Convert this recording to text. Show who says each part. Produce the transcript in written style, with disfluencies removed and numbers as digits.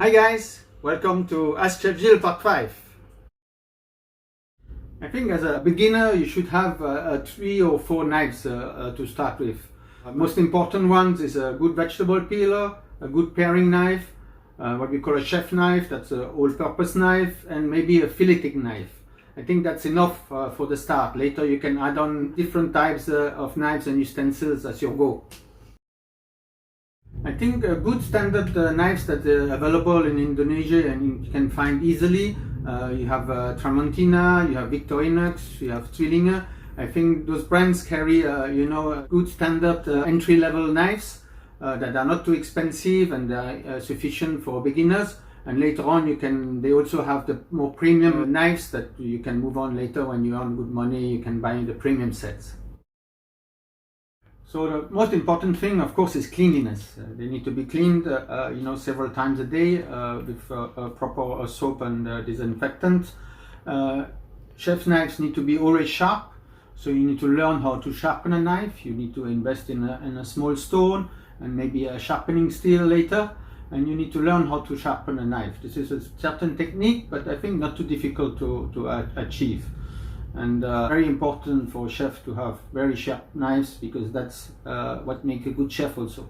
Speaker 1: Hi guys, welcome to Ask Chef Gilles Part 5. I think as a beginner you should have 3 or 4 knives to start with. Most important ones is a good vegetable peeler, a good paring knife, what we call a chef knife, that's an all-purpose knife, and maybe a filleting knife. I think that's enough for the start. Later you can add on different types of knives and utensils as you go. I think good standard knives that are available in Indonesia and you can find easily. You have Tramontina, you have Victorinox, you have Zwillinge. I think those brands carry, good standard entry-level knives that are not too expensive and sufficient for beginners. And later on, they also have the more premium knives that you can move on later when you earn good money. You can buy the premium sets. So the most important thing, of course, is cleanliness. They need to be cleaned, several times a day with proper soap and disinfectant. Chef's knives need to be always sharp, so you need to learn how to sharpen a knife. You need to invest in a small stone and maybe a sharpening steel later, and you need to learn how to sharpen a knife. This is a certain technique, but I think not too difficult to achieve. And very important for a chef to have very sharp knives, because that's what makes a good chef also.